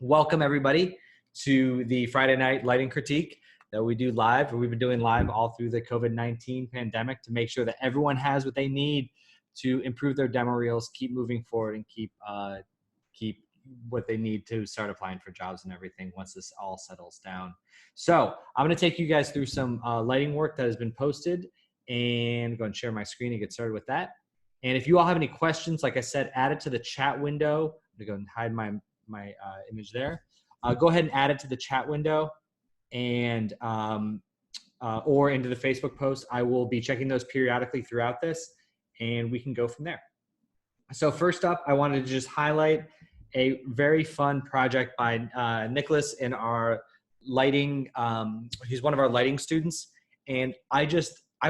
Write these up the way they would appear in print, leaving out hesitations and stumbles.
Welcome everybody to the Friday night lighting critique that we do live. We've been doing live all through the COVID-19 pandemic to make sure that everyone has what they need to improve their demo reels, keep moving forward, and keep what they need to start applying for jobs and everything once this all settles down. So I'm going to take you guys through some lighting work that has been posted and go and share my screen and get started with that. And if you all have any questions, like I said, add it to the chat window. I'm going to go and hide my image there. Go ahead and add it to the chat window and or into the Facebook post. I will be checking those periodically throughout this, and we can go from there. So first up, I wanted to just highlight a very fun project by Nicholas in our lighting. He's one of our lighting students, and I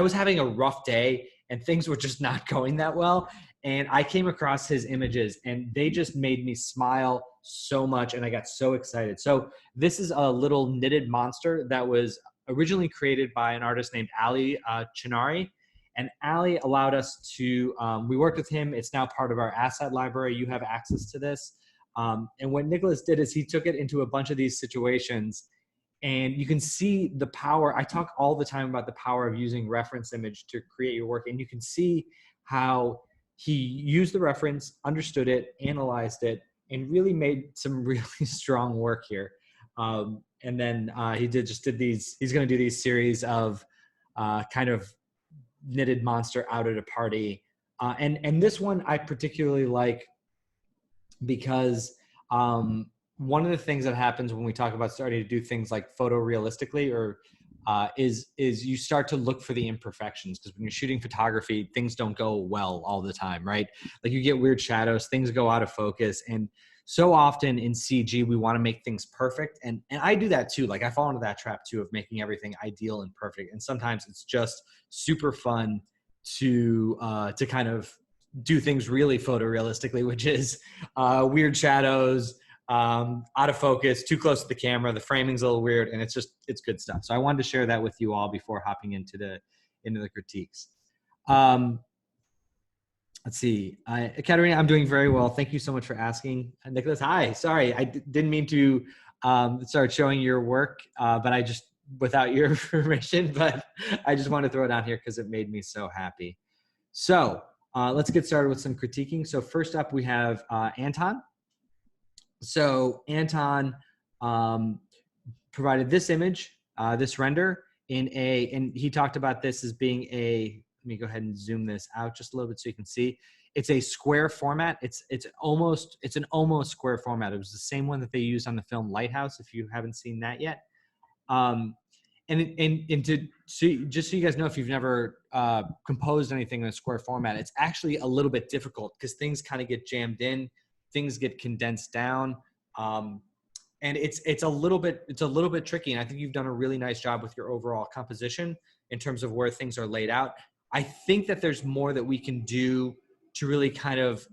was having a rough day and things were just not going that well. And I came across his images and they just made me smile so much, and I got so excited. So this is a little knitted monster that was originally created by an artist named Ali Chinari. And Ali allowed us to, we worked with him. It's now part of our asset library. You have access to this. And what Nicholas did is he took it into a bunch of these situations, and you can see the power. I talk all the time about the power of using reference image to create your work. And you can see how he used the reference, understood it, analyzed it, and really made some really strong work here. And then he did these, he's going to do these series of kind of knitted monster out at a party. And this one I particularly like because one of the things that happens when we talk about starting to do things like photorealistically or is you start to look for the imperfections, because when you're shooting photography, things don't go well all the time, right? Like you get weird shadows, things go out of focus. And so often in CG, we want to make things perfect. And I do that too. Like I fall into that trap too of making everything ideal and perfect. And sometimes it's just super fun to kind of do things really photorealistically, which is weird shadows, out of focus, too close to the camera, the framing's a little weird, and it's good stuff. So I wanted to share that with you all before hopping into the critiques. Let's see. Katerina, I'm doing very well. Thank you so much for asking. Nicholas, hi. Sorry, I didn't mean to start showing your work, but I just, without your permission, but I just wanted to throw it out here because it made me so happy. So let's get started with some critiquing. So first up, we have Anton. So Anton provided this image, this render and he talked about this as being let me go ahead and zoom this out just a little bit so you can see. It's a square format. It's an almost square format. It was the same one that they used on the film Lighthouse, if you haven't seen that yet. Just so you guys know, if you've never composed anything in a square format, it's actually a little bit difficult because things kind of get jammed in, things get condensed down, and it's a little bit tricky. And I think you've done a really nice job with your overall composition in terms of where things are laid out. I think that there's more that we can do to really kind of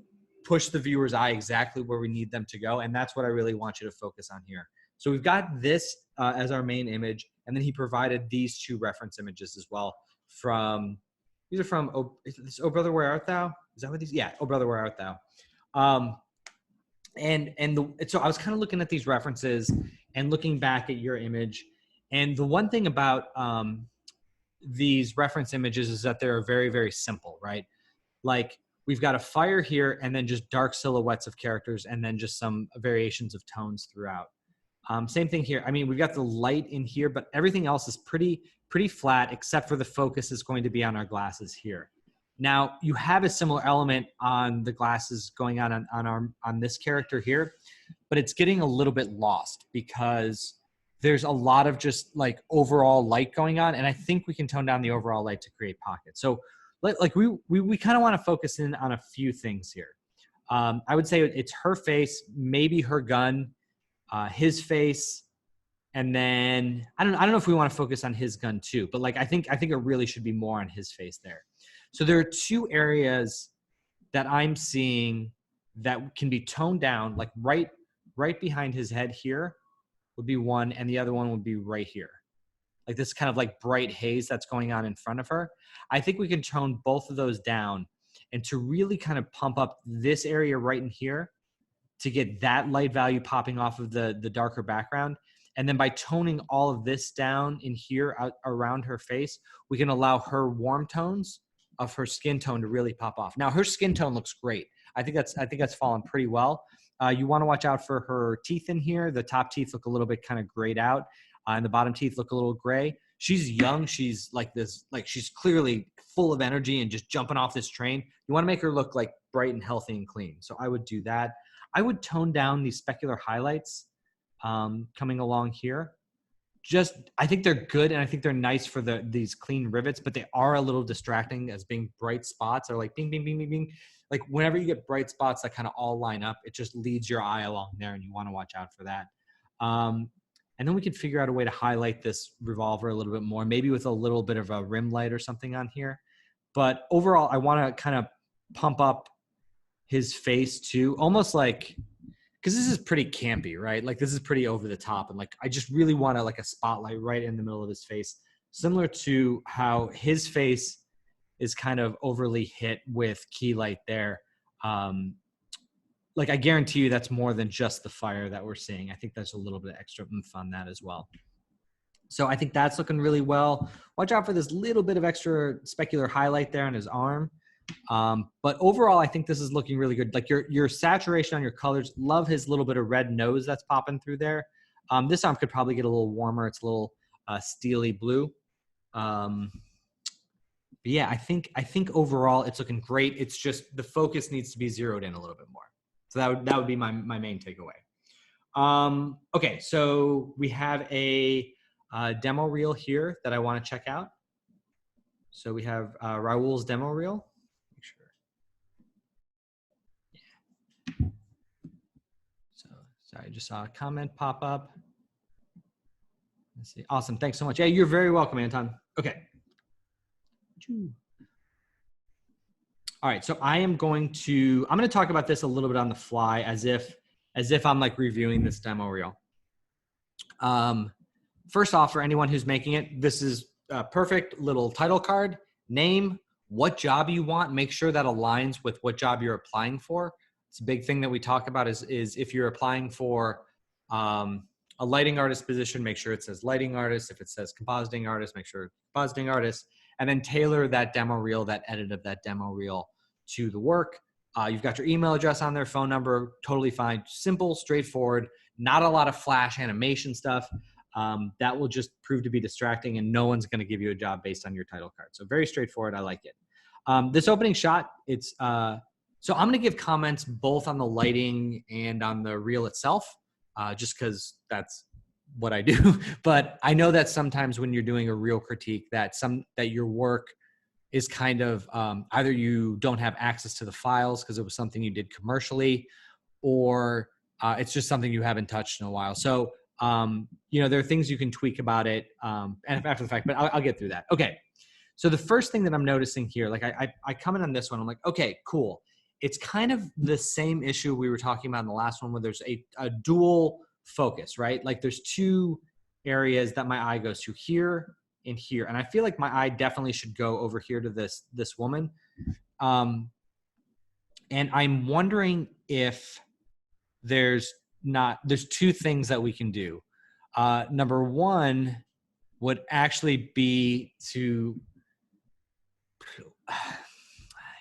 push the viewer's eye exactly where we need them to go, and that's what I really want you to focus on here. So we've got this as our main image, and then he provided these two reference images as well. These are from Oh Brother, Where Art Thou? Is that what these? Yeah, Oh Brother, Where Art Thou? So I was kind of looking at these references and looking back at your image, and the one thing about these reference images is that they're very, very simple, right? Like we've got a fire here, and then just dark silhouettes of characters, and then just some variations of tones throughout. Same thing here. I mean, we've got the light in here, but everything else is pretty flat, except for the focus is going to be on our glasses here. Now, you have a similar element on the glasses going on this character here, but it's getting a little bit lost because there's a lot of just like overall light going on, and I think we can tone down the overall light to create pockets. So like we kind of want to focus in on a few things here. I would say it's her face, maybe her gun, his face, and then I don't know if we want to focus on his gun too, but like I think it really should be more on his face there. So there are two areas that I'm seeing that can be toned down, like right behind his head here would be one, and the other one would be right here. Like this kind of like bright haze that's going on in front of her. I think we can tone both of those down, and to really kind of pump up this area right in here, to get that light value popping off of the darker background. And then by toning all of this down in here out around her face, we can allow her warm tones of her skin tone to really pop off. Now her skin tone looks great. I think that's fallen pretty well. You want to watch out for her teeth in here. The top teeth look a little bit kind of grayed out, and the bottom teeth look a little gray. She's young. She's like this, like she's clearly full of energy and just jumping off this train. You want to make her look like bright and healthy and clean. So I would do that. I would tone down these specular highlights coming along here. I think they're good, and I think they're nice for these clean rivets, but they are a little distracting as being bright spots. They're like bing, bing, bing, bing, bing. Like whenever you get bright spots that kind of all line up, it just leads your eye along there, and you want to watch out for that. And then we can figure out a way to highlight this revolver a little bit more, maybe with a little bit of a rim light or something on here. But overall, I want to kind of pump up his face too, almost like, because this is pretty campy, right? Like this is pretty over the top. And like, I just really want to like a spotlight right in the middle of his face, similar to how his face is kind of overly hit with key light there. Like I guarantee you that's more than just the fire that we're seeing. I think there's a little bit of extra oomph on that as well. So I think that's looking really well. Watch out for this little bit of extra specular highlight there on his arm. But overall, I think this is looking really good. Like your saturation on your colors, love his little bit of red nose that's popping through there. This arm could probably get a little warmer. It's a little steely blue. But yeah, I think overall it's looking great. It's just the focus needs to be zeroed in a little bit more. So that would be my main takeaway. Okay, so we have a demo reel here that I want to check out. So we have Raul's demo reel. Make sure. Yeah. So sorry, I just saw a comment pop up. Let's see. Awesome. Thanks so much. Yeah, you're very welcome, Anton. Okay. All right, so I'm going to talk about this a little bit on the fly as if I'm like reviewing this demo reel. First off, for anyone who's making it, this is a perfect little title card, name, what job you want, make sure that aligns with what job you're applying for. It's a big thing that we talk about is if you're applying for a lighting artist position, make sure it says lighting artist. If it says compositing artist, make sure it's compositing artist. And then tailor that demo reel, that edit of that demo reel to the work. You've got your email address on there, phone number, totally fine. Simple, straightforward, not a lot of flash animation stuff. That will just prove to be distracting, and no one's going to give you a job based on your title card. So very straightforward. I like it. This opening shot, so I'm going to give comments both on the lighting and on the reel itself, just because that's what I do. But I know that sometimes when you're doing a reel critique, that your work is kind of either you don't have access to the files because it was something you did commercially, or it's just something you haven't touched in a while. So there are things you can tweak about it after the fact, but I'll get through that. Okay. So the first thing that I'm noticing here, like I comment on this one, I'm like, okay, cool. It's kind of the same issue we were talking about in the last one where there's a dual focus, right? Like there's two areas that my eye goes to, here and here. And I feel like my eye definitely should go over here to this woman. And I'm wondering if there's two things that we can do. Number one would actually be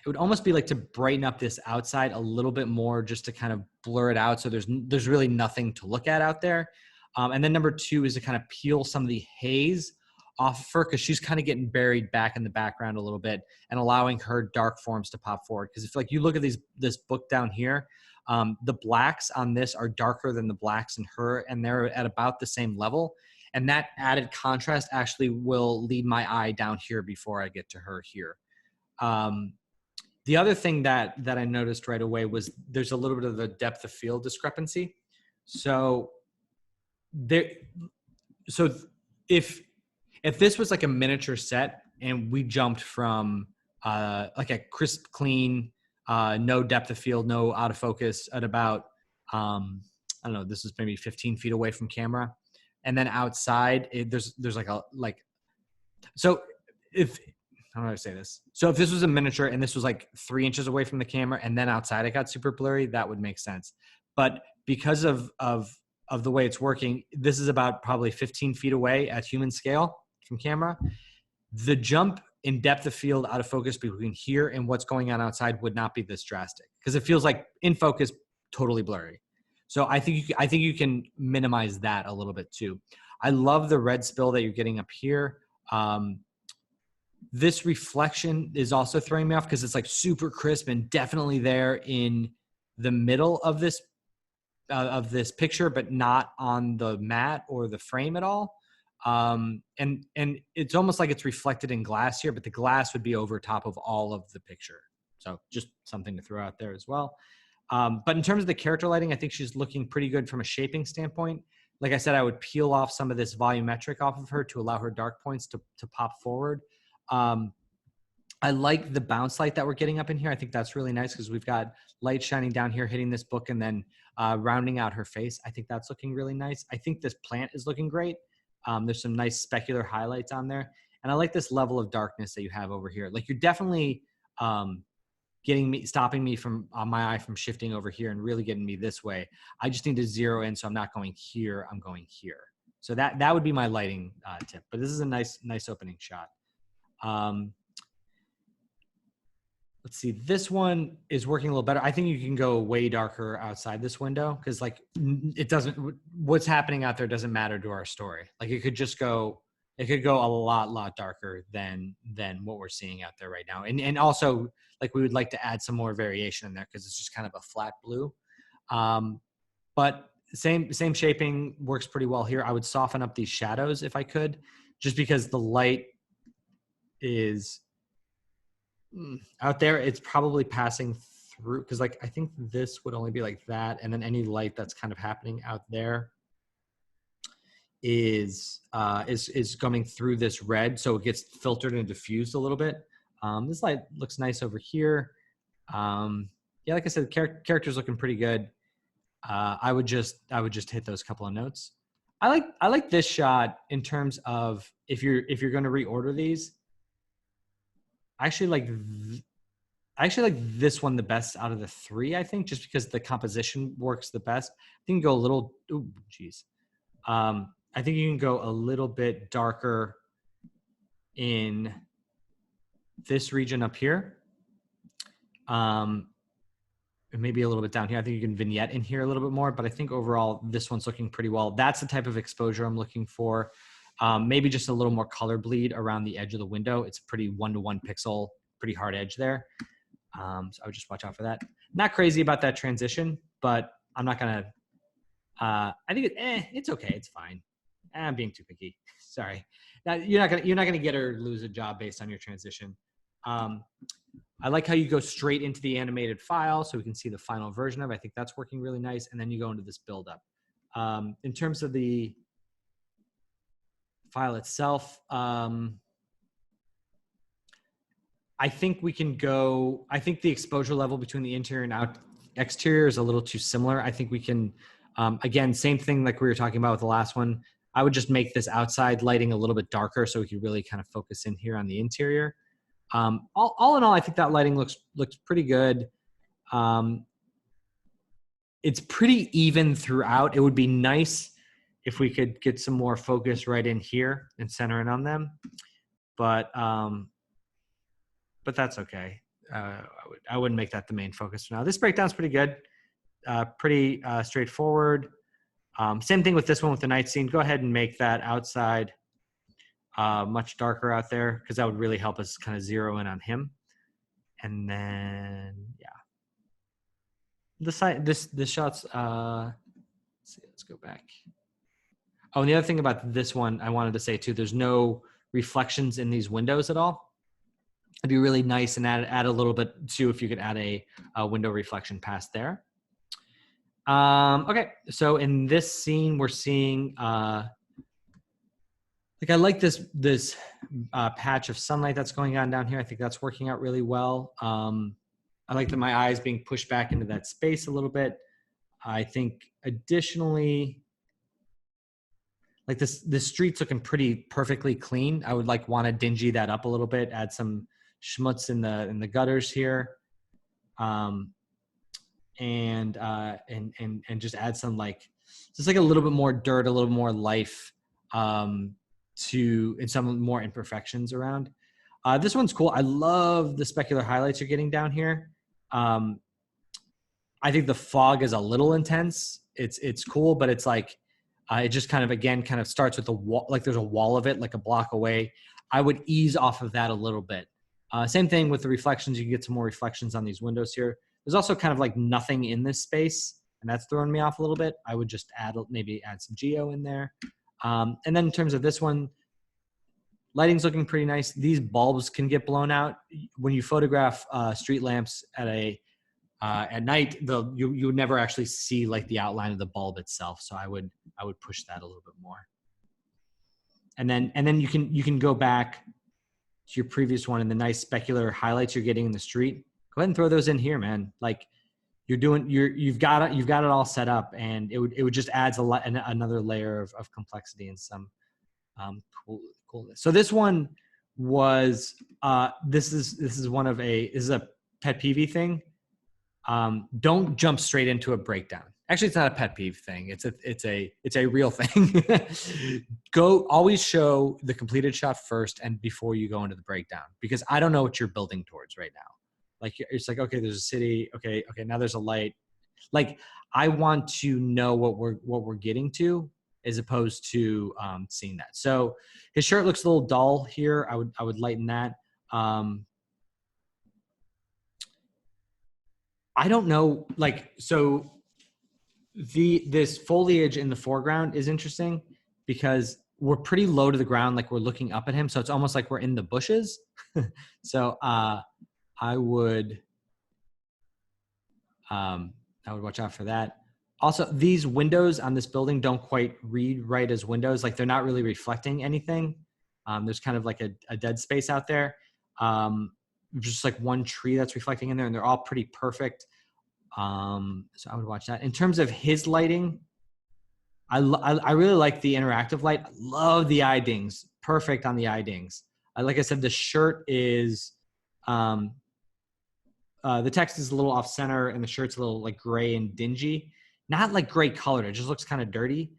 it would almost be like to brighten up this outside a little bit more, just to kind of blur it out. So there's really nothing to look at out there. And then number two is to kind of peel some of the haze off of her, because she's kind of getting buried back in the background a little bit, and allowing her dark forms to pop forward. Because if like you look at this book down here, the blacks on this are darker than the blacks in her, and they're at about the same level. And that added contrast actually will lead my eye down here before I get to her here. The other thing that I noticed right away was there's a little bit of the depth of field discrepancy. So if this was like a miniature set and we jumped from like a crisp, clean, no depth of field, no out of focus at about, I don't know, this is maybe 15 feet away from camera. And then outside, there's so if, how do I say this? So if this was a miniature and this was like 3 inches away from the camera and then outside it got super blurry, that would make sense. but because of the way it's working, this is about probably 15 feet away at human scale from camera. The jump in depth of field out of focus between here and what's going on outside would not be this drastic, because it feels like in focus, totally blurry. So I think you can minimize that a little bit too. I love the red spill that you're getting up here. This reflection is also throwing me off because it's like super crisp and definitely there in the middle of this picture, but not on the mat or the frame at all. And it's almost like it's reflected in glass here, but the glass would be over top of all of the picture. So just something to throw out there as well. But in terms of the character lighting, I think she's looking pretty good from a shaping standpoint. Like I said, I would peel off some of this volumetric off of her to allow her dark points to pop forward. I like the bounce light that we're getting up in here. I think that's really nice because we've got light shining down here, hitting this book, and then rounding out her face. I think that's looking really nice. I think this plant is looking great. There's some nice specular highlights on there. And I like this level of darkness that you have over here. Like, you're definitely stopping me from my eye from shifting over here and really getting me this way. I just need to zero in, so I'm not going here, I'm going here. So that would be my lighting tip. But this is a nice opening shot. Let's see, this one is working a little better. I think you can go way darker outside this window because, like, what's happening out there doesn't matter to our story. Like, it could go a lot darker than what we're seeing out there right now. And also, like, we would like to add some more variation in there because it's just kind of a flat blue. But same shaping works pretty well here. I would soften up these shadows if I could, just because the light is out there. It's probably passing through, because, like, I think this would only be like that, and then any light that's kind of happening out there is coming through this red, so it gets filtered and diffused a little bit. This light looks nice over here. Yeah, like I said, the character's looking pretty good. I would just hit those couple of notes. I like this shot in terms of if you're going to reorder these. I actually like this one the best out of the three, I think, just because the composition works the best. I think you can go a little, I think you can go a little bit darker in this region up here. And maybe a little bit down here. I think you can vignette in here a little bit more, but I think overall this one's looking pretty well. That's the type of exposure I'm looking for. Maybe just a little more color bleed around the edge of the window. It's a pretty 1-to-1 pixel, pretty hard edge there. So I would just watch out for that. Not crazy about that transition, but I'm not gonna. I think it's okay. It's fine. I'm being too picky. Sorry. Now, you're not gonna get her to lose a job based on your transition. I like how you go straight into the animated file, so we can see the final version of it. I think that's working really nice, and then you go into this buildup. In terms of the file itself, I think we can go, I think the exposure level between the interior and exterior is a little too similar. I think we can, again, same thing like we were talking about with the last one. I would just make this outside lighting a little bit darker so we can really kind of focus in here on the interior. All in all, I think that lighting looks pretty good. It's pretty even throughout. It would be nice if we could get some more focus right in here and center in on them, but that's okay. I wouldn't make that the main focus for now. This breakdown's pretty good, pretty straightforward. Same thing with this one with the night scene. Go ahead and make that outside much darker out there, because that would really help us kind of zero in on him. And then, yeah. This shot's, let's see, let's go back. Oh, and the other thing about this one I wanted to say too, there's no reflections in these windows at all. It'd be really nice and add a little bit too if you could add a window reflection past there. Okay, so in this scene, we're seeing, like, I like this patch of sunlight that's going on down here. I think that's working out really well. I like that my eyes being pushed back into that space a little bit. I think additionally, like this street's looking pretty perfectly clean. I would want to dingy that up a little bit, add some schmutz in the gutters here. and just add some just like a little bit more dirt, a little more life, and some more imperfections around. This one's cool. I love the specular highlights you're getting down here. I think the fog is a little intense. It's cool, but it's like, it just kind of starts with the wall, like there's a wall of it, like a block away. I would ease off of that a little bit. Same thing with the reflections. You can get some more reflections on these windows here. There's also kind of like nothing in this space, and that's throwing me off a little bit. I would just maybe add some geo in there. And then in terms of this one, lighting's looking pretty nice. These bulbs can get blown out. When you photograph street lamps at night, you would never actually see like the outline of the bulb itself. So I would push that a little bit more. And then you can go back to your previous one and the nice specular highlights you're getting in the street. Go ahead and throw those in here, man. Like you've got it all set up, and it would just adds another layer of complexity and some coolness. So this one was this is a pet peeve thing. Don't jump straight into a breakdown. Actually, it's not a pet peeve thing. It's a real thing. Always show the completed shot first and before you go into the breakdown, because I don't know what you're building towards right now. Like, it's like, okay, there's a city. Okay, now there's a light. Like, I want to know what we're getting to, as opposed to seeing that. So his shirt looks a little dull here. I would lighten that. I don't know, so this foliage in the foreground is interesting because we're pretty low to the ground, like we're looking up at him. So it's almost like we're in the bushes. So I would watch out for that. Also, these windows on this building don't quite read right as windows. Like, they're not really reflecting anything. There's kind of like a dead space out there. Just like one tree that's reflecting in there, and they're all pretty perfect. So I would watch that. In terms of his lighting, I really like the interactive light. I love the eye dings. Perfect on the eye dings. Like I said, the shirt is, the text is a little off center, and the shirt's a little like gray and dingy. Not like gray colored. It just looks kind of dirty.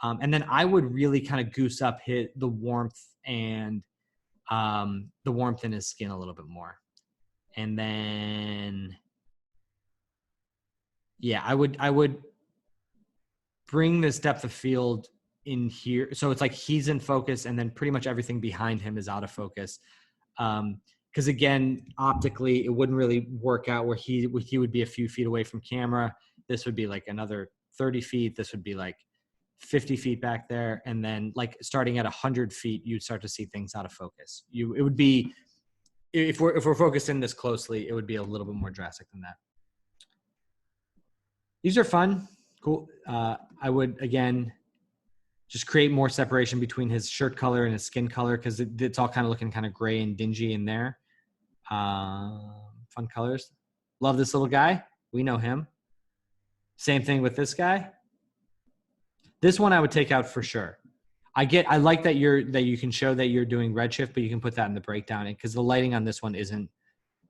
And then I would really kind of goose up the warmth and the warmth in his skin a little bit more. And then, yeah, I would bring this depth of field in here. So it's like he's in focus, and then pretty much everything behind him is out of focus. Because again, optically, it wouldn't really work out where he would be a few feet away from camera. This would be like another 30 feet. This would be like 50 feet back there. And then like starting at 100 feet, you'd start to see things out of focus. It would be, if we're focused in this closely, it would be a little bit more drastic than that. These are fun. Cool. I would, again, just create more separation between his shirt color and his skin color, because it's all kind of looking kind of gray and dingy in there. Fun colors. Love this little guy. We know him. Same thing with this guy. This one I would take out for sure. I like that you can show that you're doing redshift, but you can put that in the breakdown, because the lighting on this one isn't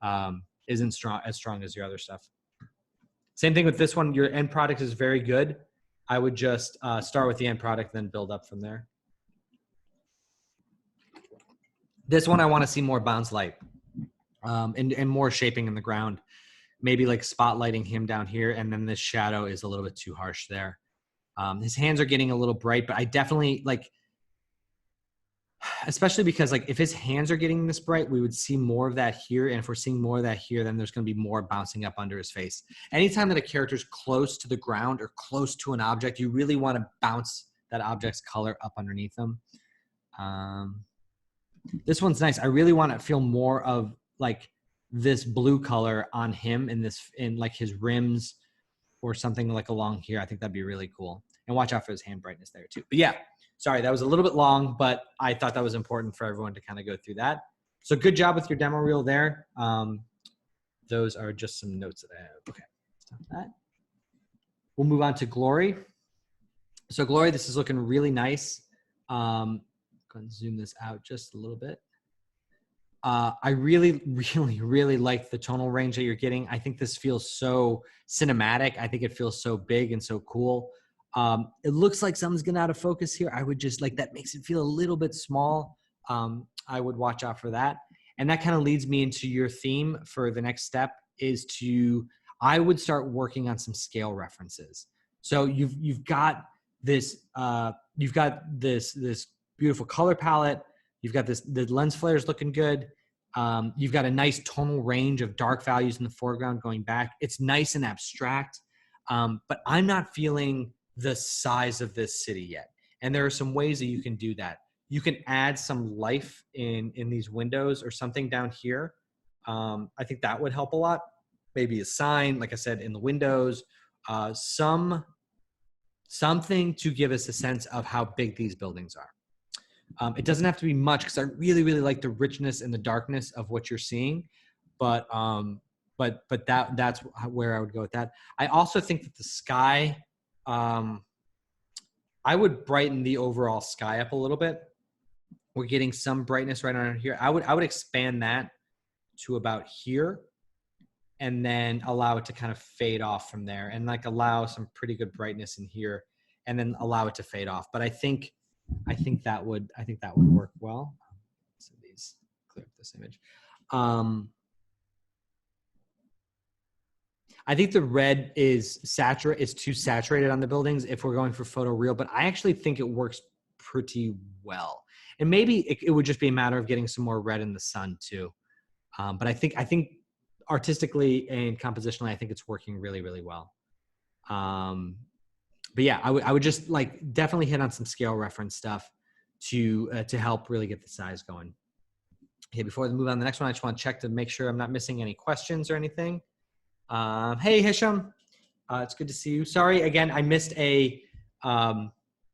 as strong as your other stuff. Same thing with this one. Your end product is very good. I would just start with the end product, then build up from there. This one I want to see more bounce light and more shaping in the ground. Maybe like spotlighting him down here, and then this shadow is a little bit too harsh there. His hands are getting a little bright, but I definitely like, especially because like if his hands are getting this bright, we would see more of that here. And if we're seeing more of that here, then there's going to be more bouncing up under his face. Anytime that a character is close to the ground or close to an object, you really want to bounce that object's color up underneath them. This one's nice. I really want to feel more of like this blue color on him in like his rims or something like along here. I think that'd be really cool. And watch out for his hand brightness there too. But yeah, sorry, that was a little bit long, but I thought that was important for everyone to kind of go through that. So good job with your demo reel there. Those are just some notes that I have. Okay, stop that. We'll move on to Glory. So Glory, this is looking really nice. Go ahead and zoom this out just a little bit. I really, really, really like the tonal range that you're getting. I think this feels so cinematic. I think it feels so big and so cool. It looks like something's getting out of focus here. I would just like that makes it feel a little bit small. I would watch out for that. And that kind of leads me into your theme for the next step is I would start working on some scale references. So you've got this beautiful color palette. You've got the lens flares looking good. You've got a nice tonal range of dark values in the foreground going back. It's nice and abstract, but I'm not feeling the size of this city yet. And there are some ways that you can do that. You can add some life in these windows or something down here. I think that would help a lot. Maybe a sign, like I said, in the windows, something to give us a sense of how big these buildings are. It doesn't have to be much because I really, really like the richness and the darkness of what you're seeing, but that's where I would go with that. I also think that the sky, I would brighten the overall sky up a little bit. We're getting some brightness right around here. I would expand that to about here, and then allow it to kind of fade off from there, and like allow some pretty good brightness in here, and then allow it to fade off. But I think that would work well. So these clear up this image. I think the red is too saturated on the buildings if we're going for photo real, but I actually think it works pretty well. And maybe it would just be a matter of getting some more red in the sun too. But I think artistically and compositionally, I think it's working really, really well. But yeah, I would just like definitely hit on some scale reference stuff to help really get the size going. Okay, before we move on to the next one, I just want to check to make sure I'm not missing any questions or anything. Hey, Hisham, it's good to see you. Sorry, again, I missed a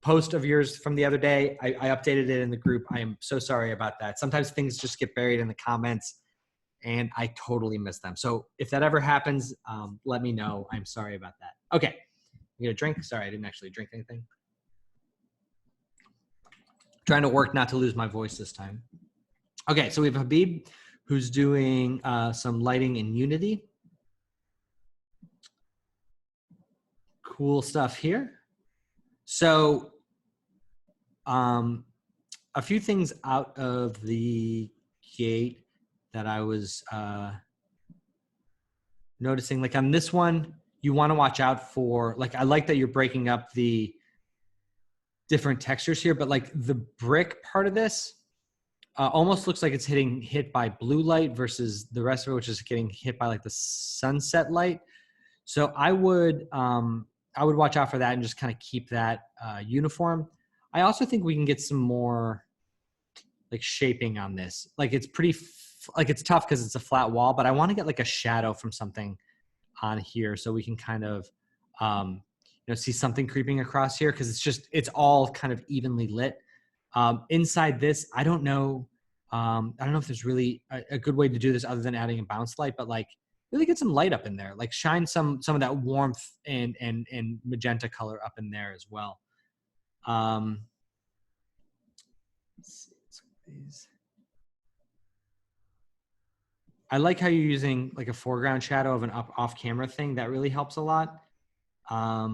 post of yours from the other day. I updated it in the group. I am so sorry about that. Sometimes things just get buried in the comments, and I totally miss them. So if that ever happens, let me know. I'm sorry about that. Okay. You gonna drink? Sorry, I didn't actually drink anything. Trying to work not to lose my voice this time. Okay, so we have Habib, who's doing some lighting in Unity. Cool stuff here. So a few things out of the gate that I was noticing, like on this one, you want to watch out for, like, I like that you're breaking up the different textures here, but like the brick part of this almost looks like it's hit by blue light versus the rest of it, which is getting hit by like the sunset light. So I would watch out for that and just kind of keep that uniform. I also think we can get some more like shaping on this. Like it's it's tough because it's a flat wall, but I want to get like a shadow from something on here so we can kind of see something creeping across here, because it's all kind of evenly lit. Inside this, I don't know if there's really a good way to do this other than adding a bounce light, but like really get some light up in there, like shine some of that warmth and magenta color up in there as well. Let's see these. I like how you're using like a foreground shadow of an off-camera thing. That really helps a lot. I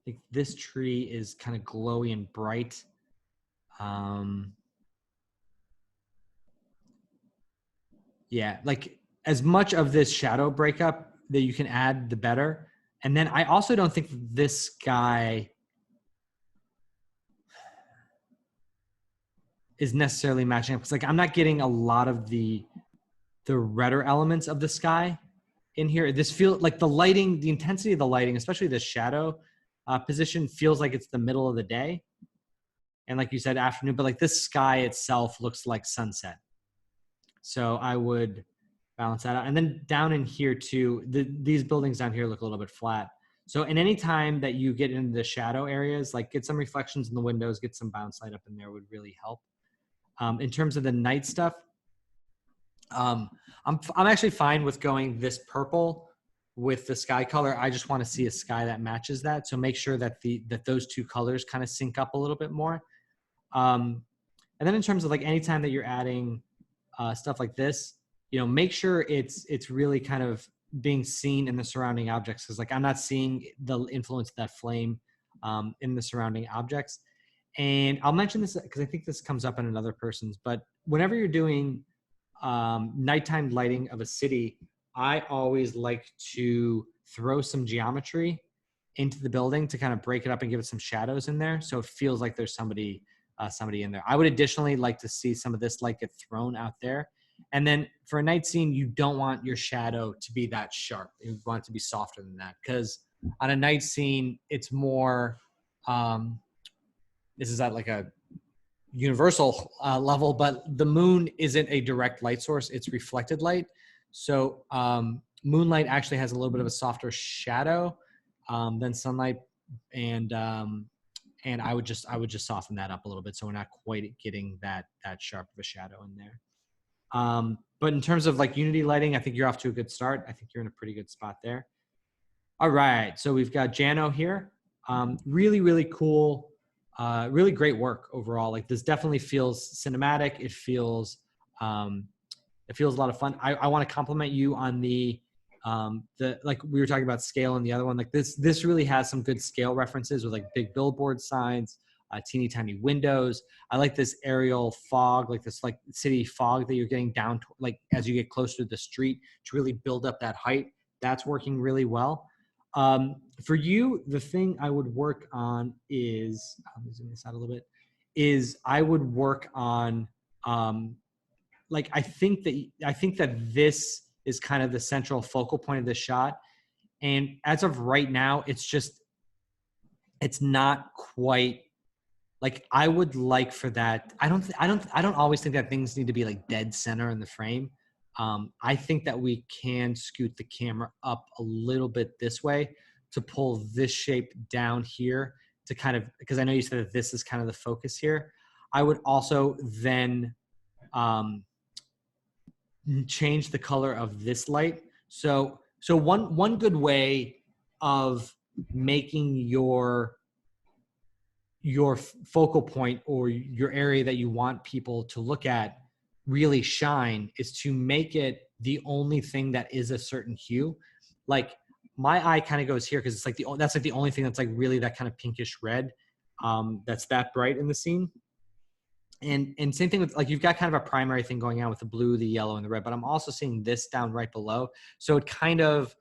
think this tree is kind of glowy and bright. Yeah, like as much of this shadow breakup that you can add, the better. And then I also don't think this guy is necessarily matching up. It's like I'm not getting a lot of the redder elements of the sky in here. This feels like the lighting, the intensity of the lighting, especially the shadow position, feels like it's the middle of the day. And like you said, afternoon, but like this sky itself looks like sunset. So I would balance that out. And then down in here too, these buildings down here look a little bit flat. So in any time that you get into the shadow areas, like get some reflections in the windows, get some bounce light up in there would really help. In terms of the night stuff, I'm actually fine with going this purple with the sky color. I just want to see a sky that matches that. So make sure that those two colors kind of sync up a little bit more. And then in terms of like anytime that you're adding stuff like this, you know, make sure it's really kind of being seen in the surrounding objects. Cause like I'm not seeing the influence of that flame in the surrounding objects. And I'll mention this because I think this comes up in another person's, but whenever you're doing nighttime lighting of a city, I always like to throw some geometry into the building to kind of break it up and give it some shadows in there. So it feels like there's somebody in there. I would additionally like to see some of this light get thrown out there. And then for a night scene, you don't want your shadow to be that sharp. You want it to be softer than that, because on a night scene, it's more, this is at like a universal level, but the moon isn't a direct light source. It's reflected light. So moonlight actually has a little bit of a softer shadow than sunlight. And I would just soften that up a little bit, so we're not quite getting that sharp of a shadow in there. But in terms of like unity lighting, I think you're off to a good start. I think you're in a pretty good spot there. All right, so we've got Jano here. Really, really cool. Really great work overall. Like this definitely feels cinematic. It feels a lot of fun. I want to compliment you on the like we were talking about scale and the other one. Like this really has some good scale references with like big billboard signs, teeny tiny windows. I like this aerial fog, like this like city fog that you're getting down to, like as you get closer to the street to really build up that height. That's working really well. For you, the thing I would work on is, I'm zoom this out a little bit, is I would work on, like, I think that this is kind of the central focal point of the shot. And as of right now, it's not quite like I would like for that. I don't always think that things need to be like dead center in the frame. I think that we can scoot the camera up a little bit this way to pull this shape down here to kind of, because I know you said that this is kind of the focus here. I would also then change the color of this light. So one good way of making your focal point or your area that you want people to look at really shine is to make it the only thing that is a certain hue. Like my eye kind of goes here because it's like that's like the only thing that's like really that kind of pinkish red that's that bright in the scene. And same thing with like you've got kind of a primary thing going on with the blue, the yellow, and the red, but I'm also seeing this down right below. So it kind of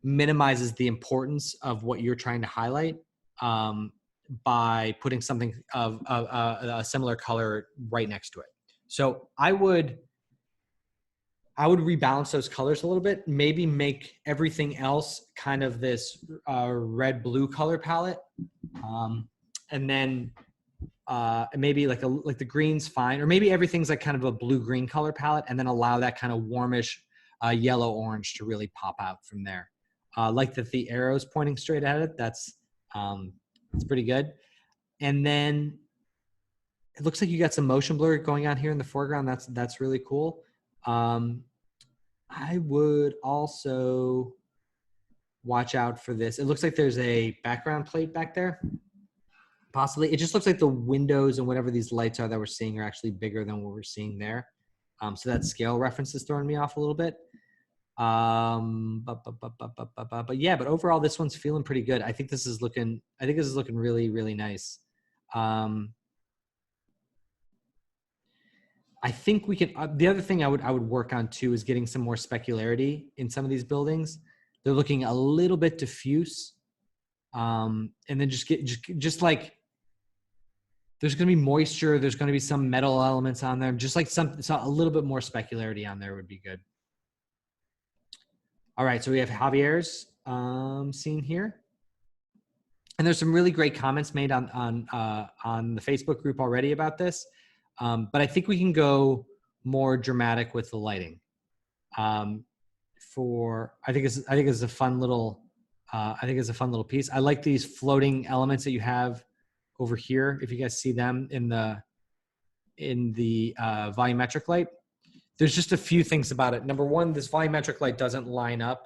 minimizes the importance of what you're trying to highlight by putting something of a similar color right next to it. So I would rebalance those colors a little bit, maybe make everything else kind of this red-blue color palette. And then maybe like the green's fine, or maybe everything's like kind of a blue-green color palette, and then allow that kind of warmish yellow-orange to really pop out from there. Like that the arrow's pointing straight at it, that's pretty good. And then it looks like you got some motion blur going on here in the foreground. That's really cool. I would also watch out for this. It looks like there's a background plate back there. Possibly. It just looks like the windows and whatever these lights are that we're seeing are actually bigger than what we're seeing there. So that scale reference is throwing me off a little bit. But yeah, but overall, this one's feeling pretty good. I think this is looking really, really nice. I think we can, the other thing I would work on too is getting some more specularity in some of these buildings. They're looking a little bit diffuse. And then just like, there's going to be moisture. There's going to be some metal elements on there. Just like a little bit more specularity on there would be good. All right. So we have Javier's scene here. And there's some really great comments made on the Facebook group already about this. But I think we can go more dramatic with the lighting. I think it's a fun little piece. I like these floating elements that you have over here. If you guys see them in the volumetric light, there's just a few things about it. Number one, this volumetric light doesn't line up.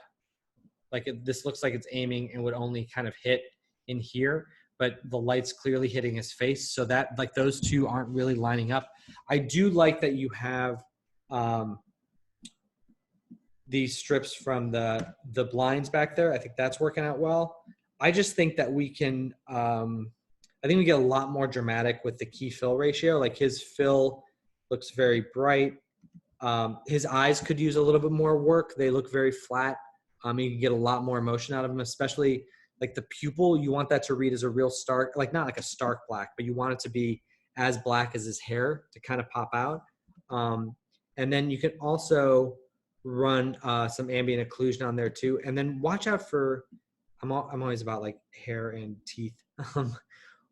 Like this looks like it's aiming and would only kind of hit in here, but the light's clearly hitting his face. So that like those two aren't really lining up. I do like that you have these strips from the blinds back there. I think that's working out well. I just think that we can, I think we get a lot more dramatic with the key fill ratio. Like his fill looks very bright. His eyes could use a little bit more work. They look very flat. You can get a lot more emotion out of them, especially like the pupil. You want that to read as a real stark, like not like a stark black, but you want it to be as black as his hair to kind of pop out. And then you can also run some ambient occlusion on there too. And then watch out for, I'm always about like hair and teeth.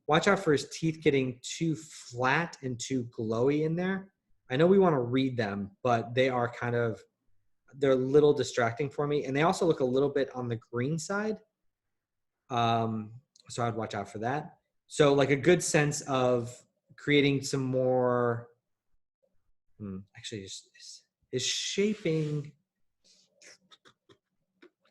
Watch out for his teeth getting too flat and too glowy in there. I know we want to read them, but they are they're a little distracting for me. And they also look a little bit on the green side. So I'd watch out for that. So like a good sense of creating some more, actually his shaping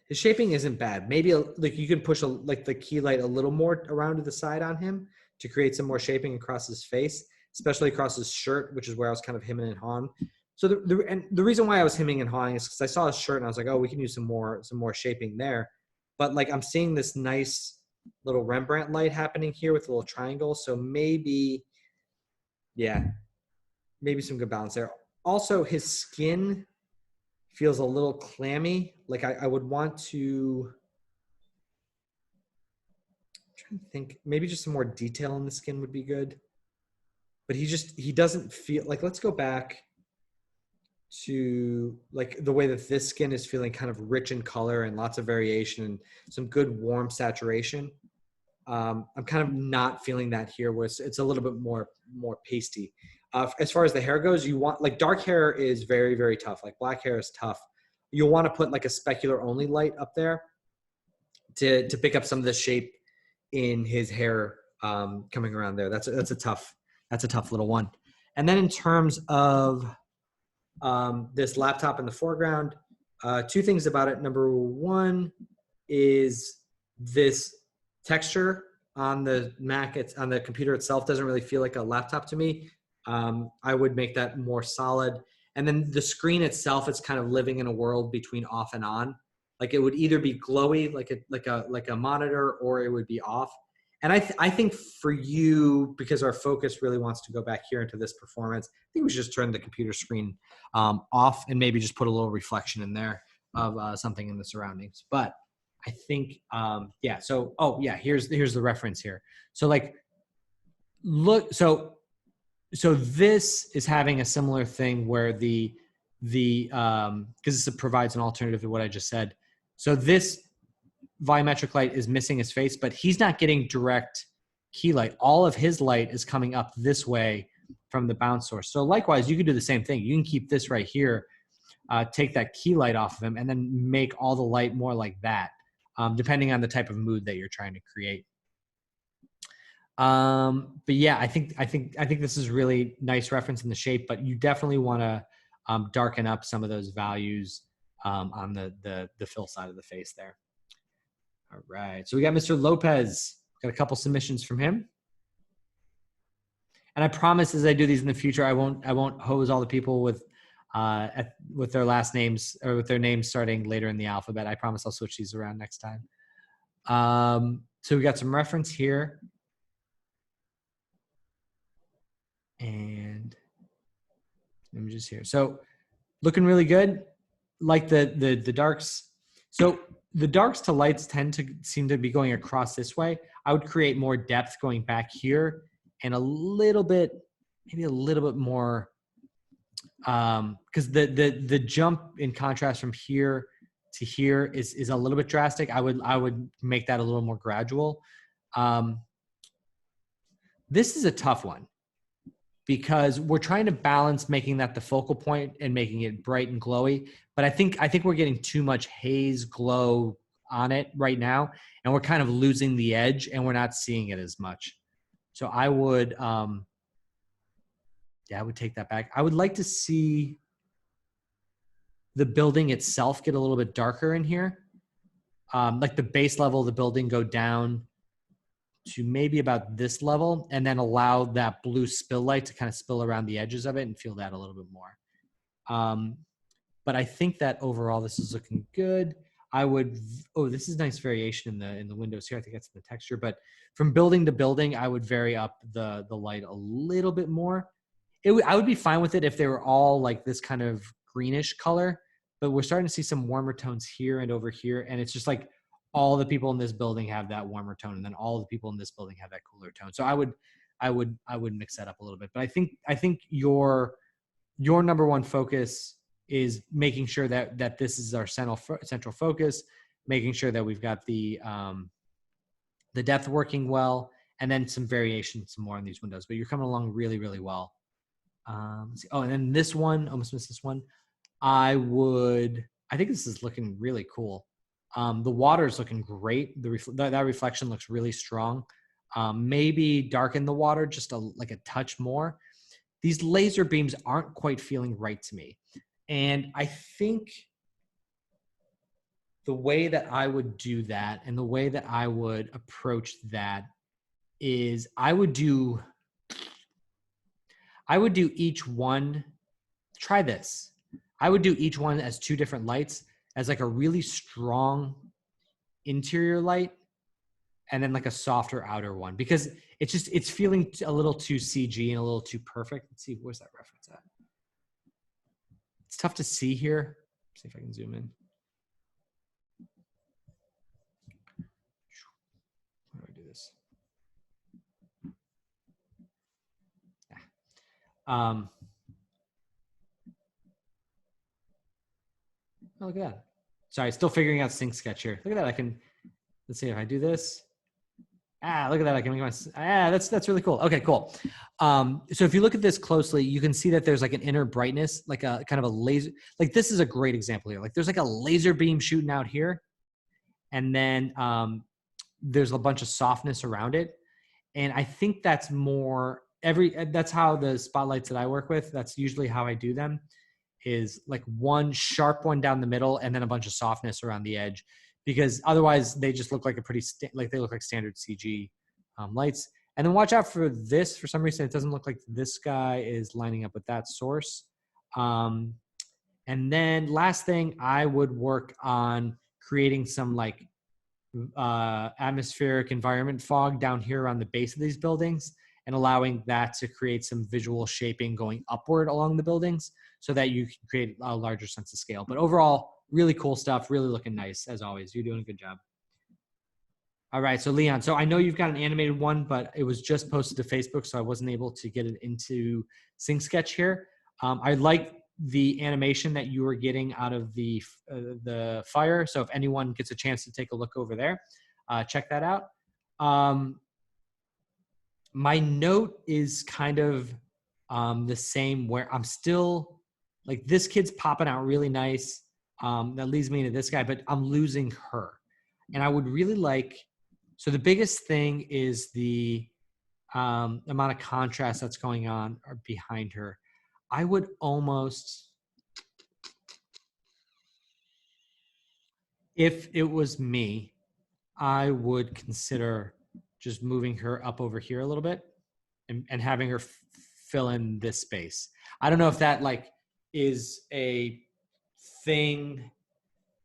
isn't bad. Maybe like you can push like the key light a little more around to the side on him to create some more shaping across his face, especially across his shirt, which is where I was kind of hemming and hawing. So the reason why I was hemming and hawing is because I saw his shirt and I was like, oh, we can use some more shaping there. But like I'm seeing this nice little Rembrandt light happening here with a little triangle. So maybe, yeah, maybe some good balance there. Also, his skin feels a little clammy. Like I would want to, I'm trying to think, maybe just some more detail in the skin would be good. But he doesn't feel like, let's go back to like the way that this skin is feeling kind of rich in color and lots of variation and some good warm saturation. I'm kind of not feeling that here where it's a little bit more pasty. As far as the hair goes, you want like dark hair is very, very tough. Like black hair is tough. You'll want to put like a specular only light up there to pick up some of the shape in his hair coming around there. That's a tough little one. And then in terms of this laptop in the foreground, two things about it. Number one is this texture on the Mac, on the computer itself doesn't really feel like a laptop to me. I would make that more solid. And then the screen itself is kind of living in a world between off and on. Like it would either be glowy, like a monitor, or it would be off. And I think for you, because our focus really wants to go back here into this performance, I think we should just turn the computer screen off and maybe just put a little reflection in there of something in the surroundings. But I think, yeah. So, here's the reference here. So like, look, so this is having a similar thing where because this provides an alternative to what I just said. So this volumetric light is missing his face, but he's not getting direct key light. All of his light is coming up this way from the bounce source. So likewise, you could do the same thing. You can keep this right here, take that key light off of him, and then make all the light more like that, depending on the type of mood that you're trying to create. But yeah, I think this is really nice reference in the shape, but you definitely want to darken up some of those values on the fill side of the face there. All right, so we got Mr. Lopez. Got a couple submissions from him, and I promise as I do these in the future, I won't hose all the people with their last names or with their names starting later in the alphabet. I promise I'll switch these around next time. So we got some reference here. And images here. So looking really good. Like the darks. So the darks to lights tend to seem to be going across this way. I would create more depth going back here and maybe a little bit more, because the jump in contrast from here to here is a little bit drastic. I would make that a little more gradual. This is a tough one, because we're trying to balance making that the focal point and making it bright and glowy. But I think we're getting too much haze glow on it right now, and we're kind of losing the edge, and we're not seeing it as much. So I would, I would take that back. I would like to see the building itself get a little bit darker in here. Like the base level of the building go down to maybe about this level, and then allow that blue spill light to kind of spill around the edges of it and feel that a little bit more. But I think that overall this is looking good. I would, oh, this is nice variation in the windows here. I think that's the texture, but from building to building, I would vary up the light a little bit more. I would be fine with it if they were all like this kind of greenish color, but we're starting to see some warmer tones here and over here. And it's just like all the people in this building have that warmer tone, and then all the people in this building have that cooler tone. So I would mix that up a little bit. But I think your number one focus is making sure that this is our central focus, making sure that we've got the depth working well, and then some variation, some more on these windows. But you're coming along really, really well. Let's see. Oh, and then this one, almost missed this one. I think this is looking really cool. The water is looking great. That reflection looks really strong. Maybe darken the water just like a touch more. These laser beams aren't quite feeling right to me. And I think the way that I would do that and the way that I would approach that is I would do each one, try this. I would do each one as two different lights, as like a really strong interior light and then like a softer outer one, because it's feeling a little too CG and a little too perfect. Let's see, where's that reference at? It's tough to see here. Let's see if I can zoom in. How do I do this? Oh, look at that. Sorry, still figuring out sync sketch here. Look at that. Let's see if I do this. Look at that. I can make that's really cool. Okay, cool. So if you look at this closely, you can see that there's like an inner brightness, like a kind of a laser. Like this is a great example here. Like there's like a laser beam shooting out here. And then there's a bunch of softness around it. And I think that's that's how the spotlights that I work with, that's usually how I do them, is like one sharp one down the middle and then a bunch of softness around the edge, because otherwise they just look like they look like standard CG lights. And then watch out for this. For some reason, it doesn't look like this guy is lining up with that source. And then last thing, I would work on creating some like atmospheric environment fog down here around the base of these buildings, and allowing that to create some visual shaping going upward along the buildings so that you can create a larger sense of scale. But overall, really cool stuff, really looking nice as always. You're doing a good job. All right, so Leon, so I know you've got an animated one, but it was just posted to Facebook, so I wasn't able to get it into Sync Sketch here. I like the animation that you were getting out of the fire. So if anyone gets a chance to take a look over there, check that out. My note is kind of the same, where I'm still like, this kid's popping out really nice. That leads me into this guy, but I'm losing her. And I would really like, so the biggest thing is the amount of contrast that's going on behind her. I would almost, if it was me, I would consider just moving her up over here a little bit and having her fill in this space. I don't know if that like is a thing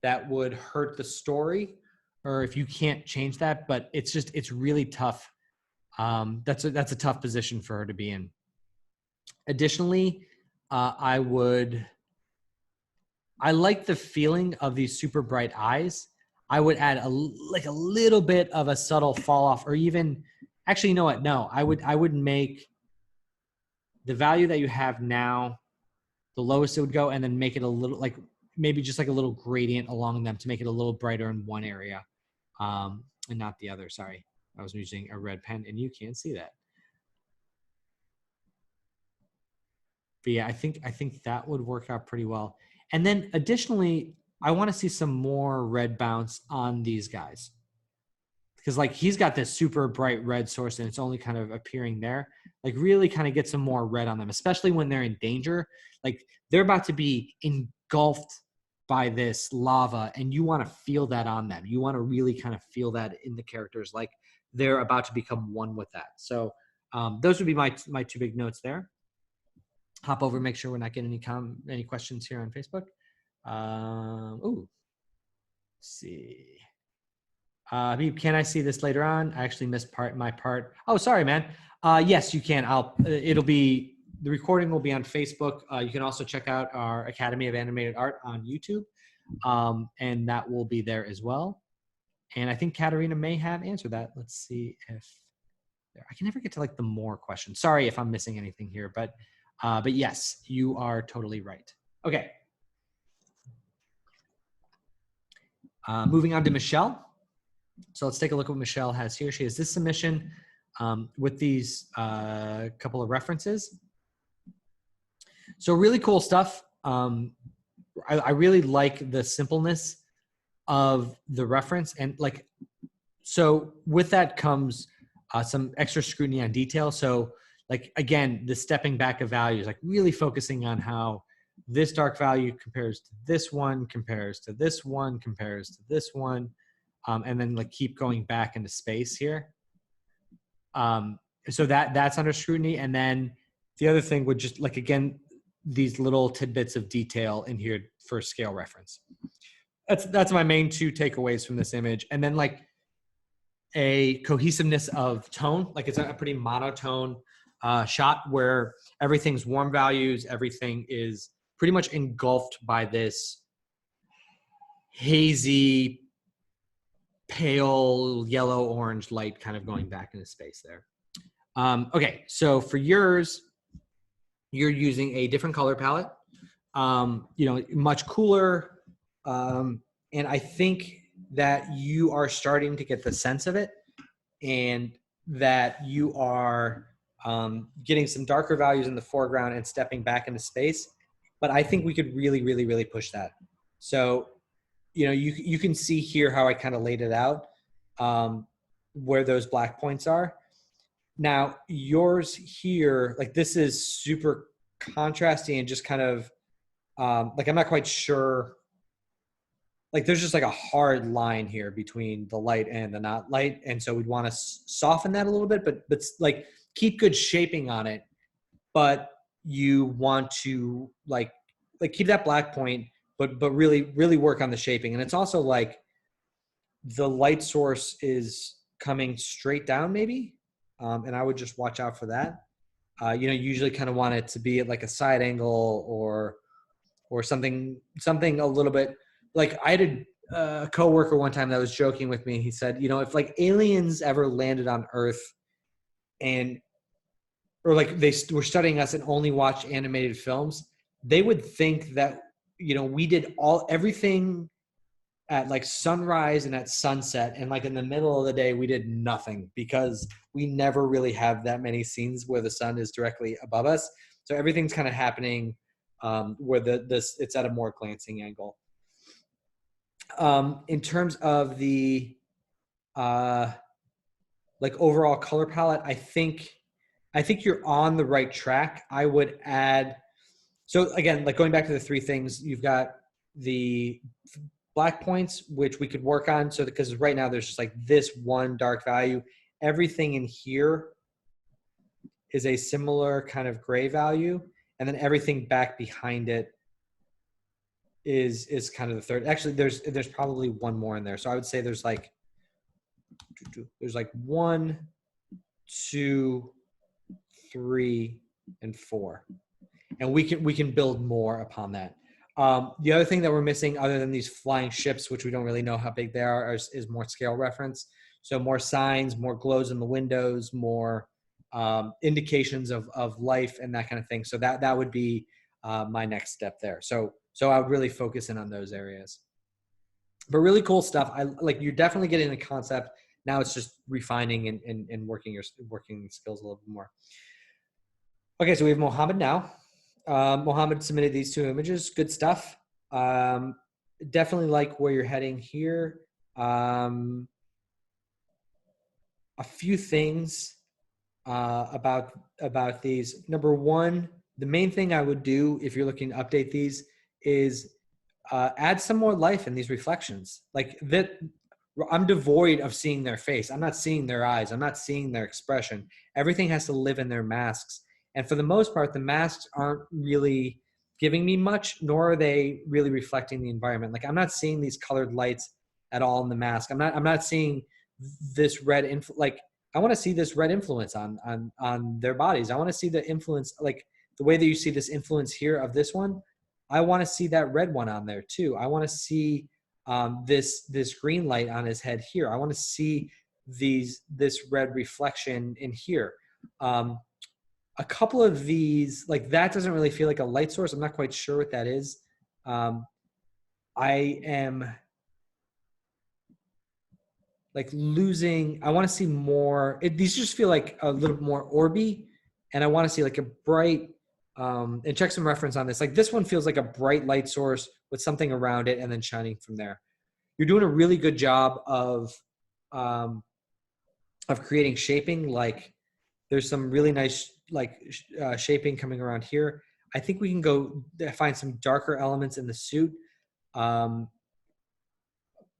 that would hurt the story, or if you can't change that, but it's really tough. That's a tough position for her to be in. Additionally, I like the feeling of these super bright eyes. I would add a little bit of a subtle fall off, or even, actually, you know what? No, I would make the value that you have now the lowest it would go, and then make it a little, like maybe just like a little gradient along them to make it a little brighter in one area, and not the other. Sorry, I was using a red pen and you can't see that. But yeah, I think that would work out pretty well. And then additionally, I want to see some more red bounce on these guys, because like he's got this super bright red source and it's only kind of appearing there. Like really kind of get some more red on them, especially when they're in danger. Like they're about to be engulfed by this lava, and you want to feel that on them. You want to really kind of feel that in the characters, like they're about to become one with that. So those would be my two big notes there. hop over, make sure we're not getting any questions here on Facebook. Let's see. Habib, can I see this later on? I actually missed my part. Oh, sorry, man. Yes, you can. The recording will be on Facebook. You can also check out our Academy of Animated Art on YouTube, and that will be there as well. And I think Katarina may have answered that. Let's see if I can never get to like the more questions. Sorry if I'm missing anything here, but yes, you are totally right. Okay. Moving on to Michelle. So let's take a look at what Michelle has here. She has this submission with these couple of references. So really cool stuff. I really like the simpleness of the reference, and like, so with that comes some extra scrutiny on detail. So like, again, the stepping back of values, like really focusing on how this dark value compares to this one, compares to this one, compares to this one, and then like keep going back into space here. So that's under scrutiny. And then the other thing would just like, again, these little tidbits of detail in here for scale reference. That's my main two takeaways from this image. And then like a cohesiveness of tone, like it's a pretty monotone shot where everything's warm values, everything is pretty much engulfed by this hazy, pale yellow orange light kind of going back into space there. Okay, so for yours, you're using a different color palette, much cooler. And I think that you are starting to get the sense of it, and that you are getting some darker values in the foreground and stepping back into space. But I think we could really, really, really push that. So, you can see here how I kind of laid it out, where those black points are. Now, yours here, like this is super contrasty and just kind of like, I'm not quite sure. Like there's just like a hard line here between the light and the not light. And so we'd want to soften that a little bit, but like keep good shaping on it. But you want to like keep that black point, but really, really work on the shaping. And it's also like the light source is coming straight down maybe. And I would just watch out for that. Usually kind of want it to be at like a side angle or something a little bit. Like I had a coworker one time that was joking with me. He said, if like aliens ever landed on Earth or like they were studying us and only watched animated films, they would think that, we did everything at like sunrise and at sunset, and like in the middle of the day, we did nothing because we never really have that many scenes where the sun is directly above us. So everything's kind of happening where it's at a more glancing angle. In terms of the like overall color palette, I think you're on the right track. I would add, so again, like going back to the three things, you've got the black points, which we could work on. So because right now there's just like this one dark value, everything in here is a similar kind of gray value. And then everything back behind it is kind of the third. Actually, there's probably one more in there. So I would say there's like 1, 2, 3, and 4. And we can build more upon that. The other thing that we're missing, other than these flying ships, which we don't really know how big they are, is more scale reference. So more signs, more glows in the windows, more indications of life and that kind of thing. So that would be my next step there. So I would really focus in on those areas. But really cool stuff. You're definitely getting the concept. Now it's just refining and working skills a little bit more. Okay, so we have Mohammed now. Mohammed submitted these 2 images. Good stuff. Definitely like where you're heading here. A few things about these. Number one, the main thing I would do if you're looking to update these is add some more life in these reflections. Like that, I'm devoid of seeing their face. I'm not seeing their eyes. I'm not seeing their expression. Everything has to live in their masks. And for the most part, the masks aren't really giving me much, nor are they really reflecting the environment. Like I'm not seeing these colored lights at all in the mask. I'm not seeing this red like I want to see this red influence on their bodies. I want to see the influence, like the way that you see this influence here of this one. I want to see that red one on there too. I want to see this green light on his head here. I want to see this red reflection in here. A couple of these, like that doesn't really feel like a light source. I'm not quite sure what that is. I am like losing, I want to see more. These just feel like a little more orby, and I want to see like a bright, and check some reference on this. Like this one feels like a bright light source with something around it and then shining from there. You're doing a really good job of creating shaping. Like there's some really nice shaping coming around here. I think we can go find some darker elements in the suit.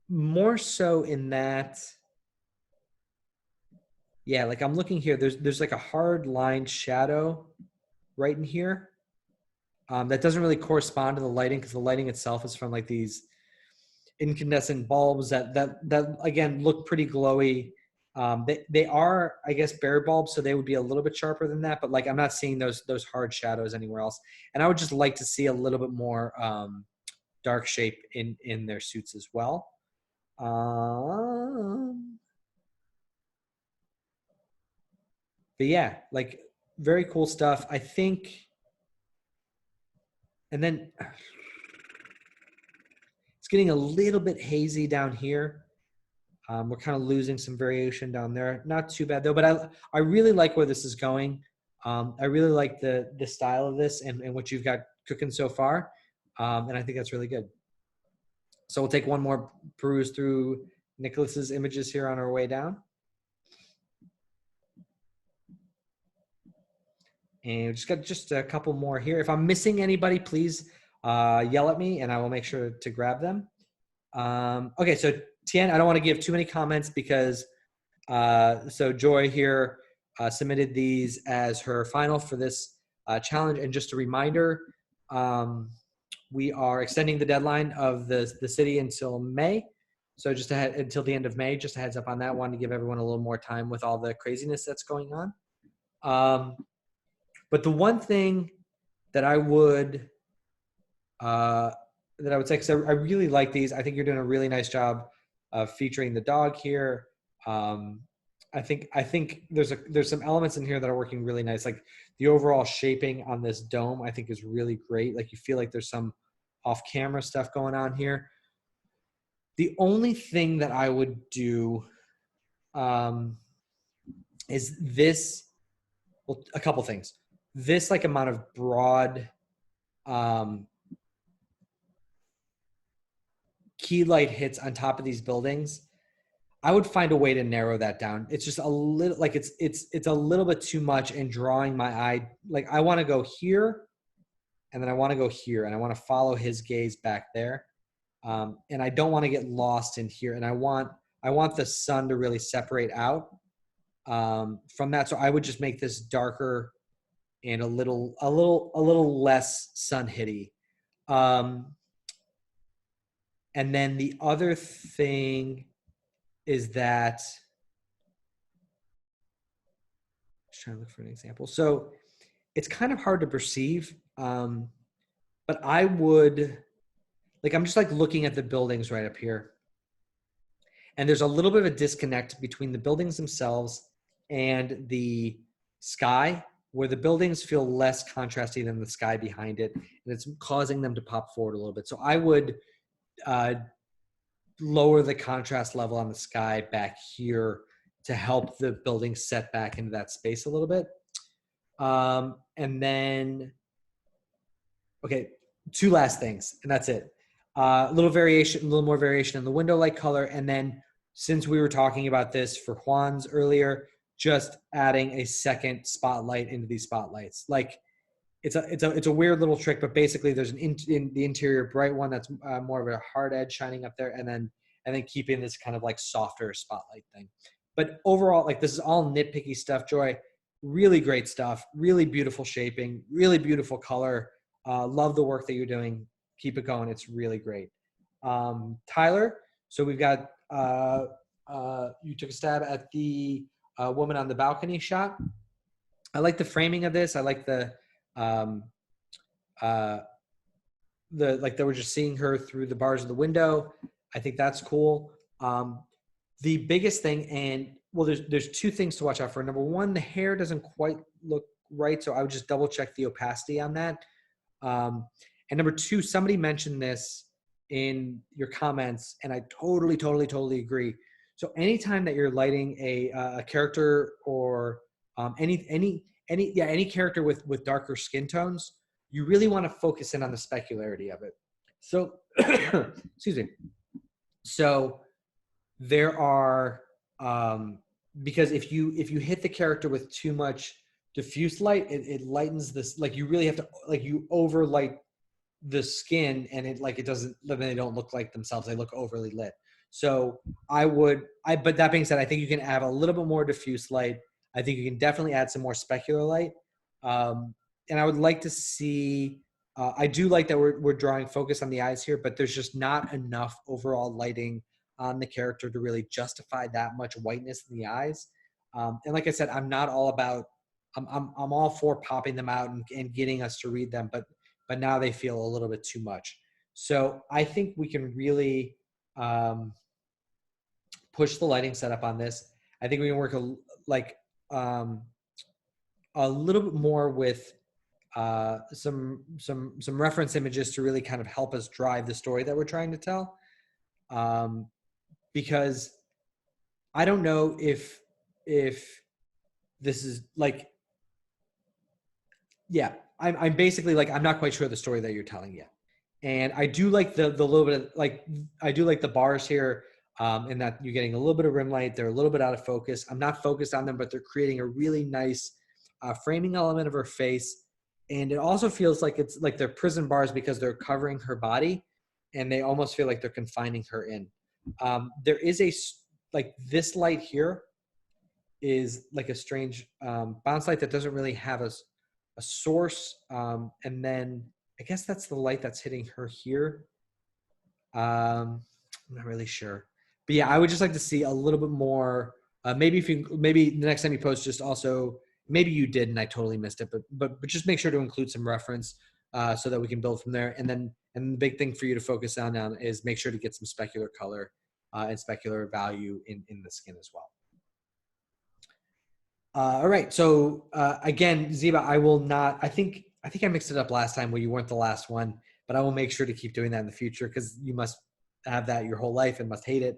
More so in that, yeah, like I'm looking here, there's like a hard line shadow right in here that doesn't really correspond to the lighting, because the lighting itself is from like these incandescent bulbs that again look pretty glowy. They are, I guess, bare bulbs, so they would be a little bit sharper than that, but like I'm not seeing those hard shadows anywhere else. And I would just like to see a little bit more dark shape in their suits as well. But yeah, like very cool stuff, I think. And then it's getting a little bit hazy down here. We're kind of losing some variation down there. Not too bad though, but I really like where this is going. I really like the style of this and what you've got cooking so far. And I think that's really good. So we'll take one more peruse through Nicholas's images here on our way down. And we've just got just a couple more here. If I'm missing anybody, please yell at me and I will make sure to grab them. Okay, so Tien, I don't want to give too many comments because so Joy here submitted these as her final for this challenge. And just a reminder, we are extending the deadline of the city until May. So just until the end of May, just a heads up on that one to give everyone a little more time with all the craziness that's going on. But the one thing that I would say, because I really like these, I think you're doing a really nice job of featuring the dog here. I think there's some elements in here that are working really nice. Like the overall shaping on this dome, I think is really great. Like you feel like there's some off-camera stuff going on here. The only thing that I would do is this. Well, a couple things. This like amount of broad key light hits on top of these buildings, I would find a way to narrow that down. It's just a little like it's a little bit too much and drawing my eye. Like I want to go here, and then I want to go here, and I want to follow his gaze back there, and I don't want to get lost in here. And I want the sun to really separate out from that. So I would just make this darker and a little less sun hitty. And then the other thing is that, just trying to look for an example. So it's kind of hard to perceive, but I would, like, I'm just like looking at the buildings right up here. And there's a little bit of a disconnect between the buildings themselves and the sky, where the buildings feel less contrasty than the sky behind it. And it's causing them to pop forward a little bit. So I would lower the contrast level on the sky back here to help the building set back into that space a little bit. And then, okay, two last things, and that's it. A little more variation in the window light color. And then since we were talking about this for Juan's earlier, just adding a second spotlight into these spotlights. Like it's a weird little trick, but basically there's in the interior bright one that's more of a hard edge shining up there, and then keeping this kind of like softer spotlight thing. But overall, like this is all nitpicky stuff, Joy. really great stuff, really beautiful shaping, really beautiful color. Love the work that you're doing. Keep it going. It's really great. Tyler, so we've got, you took a stab at the woman on the balcony shot. I like the framing of this. I like like that we're just seeing her through the bars of the window. I think that's cool. The biggest thing, and well, there's two things to watch out for. Number one, the hair doesn't quite look right, so I would just double check the opacity on that. And number two, somebody mentioned this in your comments, and I totally agree. So anytime that you're lighting a character or any character with darker skin tones, you really want to focus in on the specularity of it. So, excuse me. So there are, because if you hit the character with too much diffuse light, it lightens this, like you really have to, like you overlight the skin and it doesn't, they don't look like themselves. They look overly lit. So but that being said, I think you can add a little bit more diffuse light. I think you can definitely add some more specular light. And I would like to see, I do like that we're drawing focus on the eyes here, but there's just not enough overall lighting on the character to really justify that much whiteness in the eyes. And like I said, I'm not all about, I'm all for popping them out and getting us to read them, but now they feel a little bit too much. So I think we can really push the lighting setup on this. I think we can work a little bit more with some reference images to really kind of help us drive the story that we're trying to tell. Because I don't know if this is like, yeah, I'm basically like, I'm not quite sure the story that you're telling yet. And I do like the little bit of, like, I do like the bars here, in that you're getting a little bit of rim light. They're a little bit out of focus. I'm not focused on them, but they're creating a really nice framing element of her face. And it also feels like it's like they're prison bars because they're covering her body and they almost feel like they're confining her in. There is like this light here is like a strange bounce light that doesn't really have a source. And then I guess that's the light that's hitting her here. I'm not really sure. But yeah, I would just like to see a little bit more. Maybe the next time you post, just also, maybe you did and I totally missed it, but just make sure to include some reference so that we can build from there. And the big thing for you to focus on is make sure to get some specular color and specular value in the skin as well. All right. So again, Ziva, I think I mixed it up last time where you weren't the last one, but I will make sure to keep doing that in the future because you must have that your whole life and must hate it.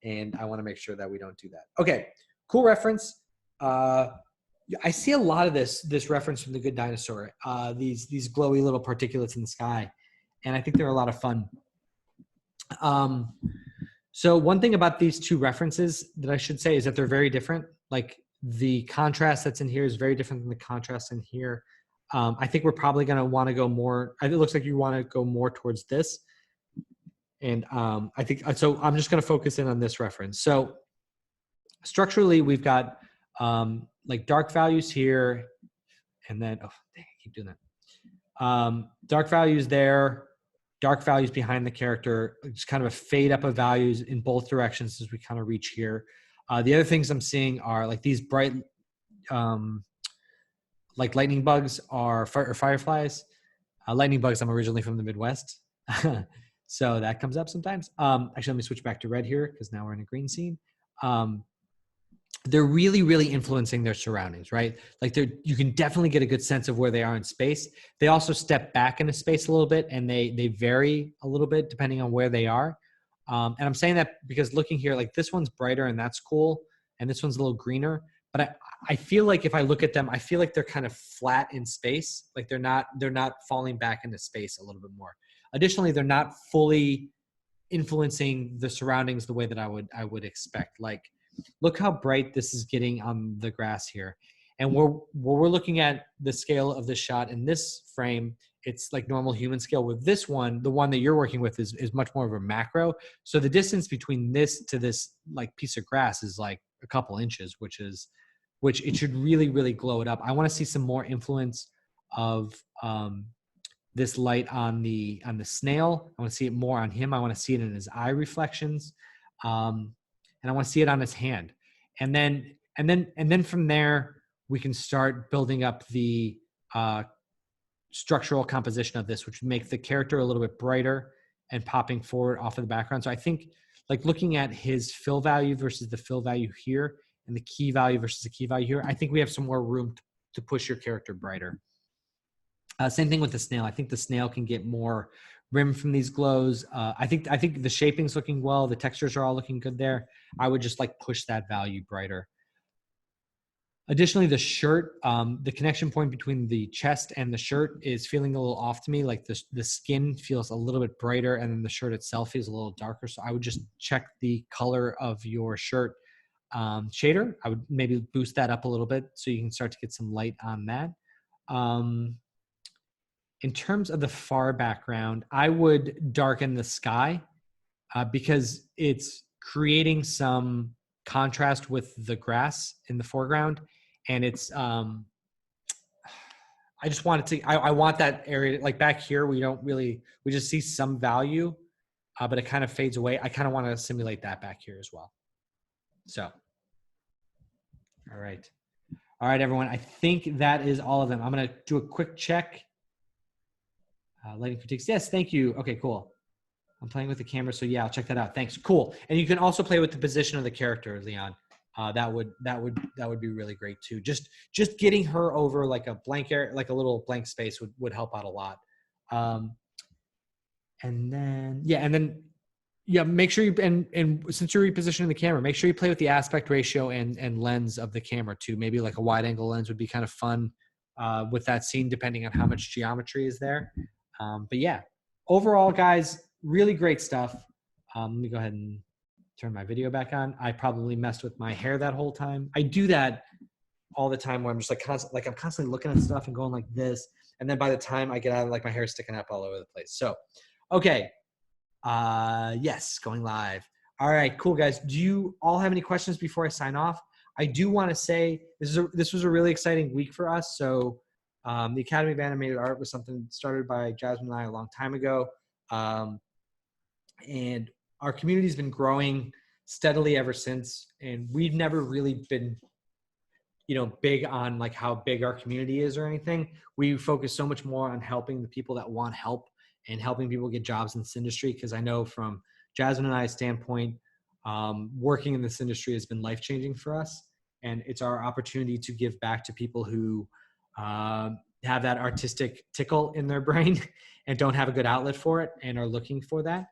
And I want to make sure that we don't do that. Okay. Cool reference. I see a lot of this reference from The Good Dinosaur, these glowy little particulates in the sky. And I think they're a lot of fun. So one thing about these two references that I should say is that they're very different. Like the contrast that's in here is very different than the contrast in here. I think we're probably going to want to go more, it looks like you want to go more towards this. And I think, so I'm just going to focus in on this reference. So structurally, we've got like dark values here, and then, oh, dang, I keep doing that. Dark values there, dark values behind the character, just kind of a fade up of values in both directions as we kind of reach here. The other things I'm seeing are like these bright, like lightning bugs or fireflies. Lightning bugs, I'm originally from the Midwest. So that comes up sometimes. Actually, let me switch back to red here because now we're in a green scene. They're really influencing their surroundings, right? Like you can definitely get a good sense of where they are in space. They also step back into space a little bit and they vary a little bit depending on where they are. And I'm saying that because looking here, like this one's brighter and that's cool. And this one's a little greener, but I feel like if I look at them, I feel like they're kind of flat in space. Like they're not falling back into space a little bit more. Additionally, they're not fully influencing the surroundings the way that I would expect. Like, look how bright this is getting on the grass here. And we're looking at the scale of this shot in this frame, it's like normal human scale. With this one, the one that you're working with is much more of a macro. So the distance between this to this like piece of grass is like a couple inches, which is which it should really, really glow it up. I want to see some more influence of this light on the snail. I want to see it more on him. I want to see it in his eye reflections, and I want to see it on his hand. And then from there we can start building up the structural composition of this, which would make the character a little bit brighter and popping forward off of the background. So I think like looking at his fill value versus the fill value here and the key value versus the key value here, I think we have some more room to push your character brighter. Same thing with the snail. I think the snail can get more rim from these glows. I think the shaping's looking well. The textures are all looking good there. I would just like push that value brighter. Additionally, the shirt, the connection point between the chest and the shirt is feeling a little off to me. Like the skin feels a little bit brighter and then the shirt itself is a little darker. So I would just check the color of your shirt shader. I would maybe boost that up a little bit so you can start to get some light on that. In terms of the far background, I would darken the sky because it's creating some contrast with the grass in the foreground. And it's, I just wanted to, I want that area, like back here, we just see some value, but it kind of fades away. I kind of want to simulate that back here as well. So, all right. All right, everyone. I think that is all of them. I'm going to do a quick check. Lighting critiques. Yes, thank you. Okay, cool. I'm playing with the camera, so yeah, I'll check that out. Thanks. Cool. And you can also play with the position of the character, Leon. That would be really great too. Just getting her over like a blank area, like a little blank space would help out a lot. And then make sure you and since you're repositioning the camera, make sure you play with the aspect ratio and lens of the camera too. Maybe like a wide angle lens would be kind of fun with that scene, depending on how much geometry is there. But yeah, overall, guys, really great stuff. Let me go ahead and turn my video back on. I probably messed with my hair that whole time. I do that all the time where I'm just like I'm constantly looking at stuff and going like this. And then by the time I get out, like my hair's sticking up all over the place. So, okay. Yes, going live. All right, cool guys. Do you all have any questions before I sign off? I do want to say this was a really exciting week for us. So the Academy of Animated Art was something started by Jasmine and I a long time ago. And our community's been growing steadily ever since. And we've never really been, big on like how big our community is or anything. We focus so much more on helping the people that want help and helping people get jobs in this industry. Because I know from Jasmine and I's standpoint, working in this industry has been life-changing for us. And it's our opportunity to give back to people who have that artistic tickle in their brain and don't have a good outlet for it and are looking for that.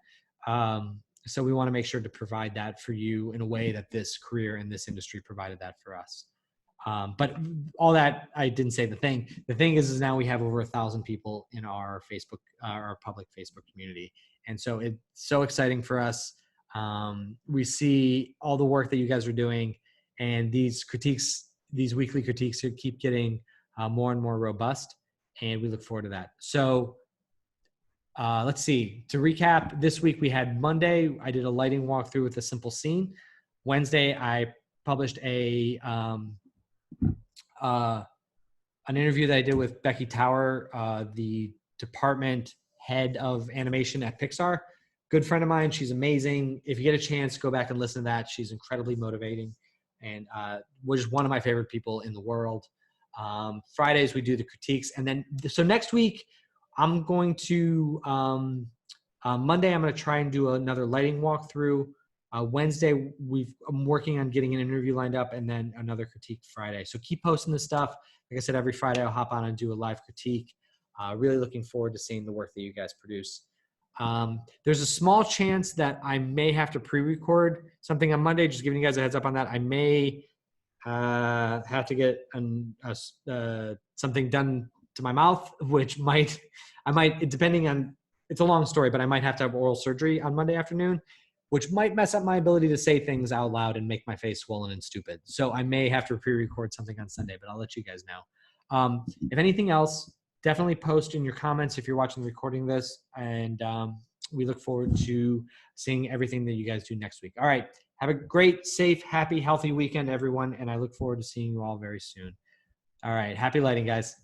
So we want to make sure to provide that for you in a way that this career in this industry provided that for us. But all that, I didn't say the thing. The thing is now we have over 1,000 people in our Facebook, our public Facebook community. And so it's so exciting for us. We see all the work that you guys are doing, and these critiques, these weekly critiques keep getting more and more robust, and we look forward to that. So let's see. To recap, this week we had Monday, I did a lighting walkthrough with a simple scene. Wednesday, I published an interview that I did with Becky Tower, the department head of animation at Pixar. Good friend of mine. She's amazing. If you get a chance, go back and listen to that. She's incredibly motivating and was one of my favorite people in the world. Fridays, we do the critiques. And then, so next week, I'm going to, Monday, I'm going to try and do another lighting walkthrough. Wednesday, I'm working on getting an interview lined up, and then another critique Friday. So keep posting this stuff. Like I said, every Friday I'll hop on and do a live critique. Really looking forward to seeing the work that you guys produce. There's a small chance that I may have to pre-record something on Monday, just giving you guys a heads up on that. I may have to get something done to my mouth, which I might, depending on, it's a long story, but I might have to have oral surgery on Monday afternoon, which might mess up my ability to say things out loud and make my face swollen and stupid. So I may have to pre-record something on Sunday, but I'll let you guys know. If anything else, definitely post in your comments if you're watching the recording this. And we look forward to seeing everything that you guys do next week. All right. Have a great, safe, happy, healthy weekend, everyone. And I look forward to seeing you all very soon. All right. Happy lighting, guys.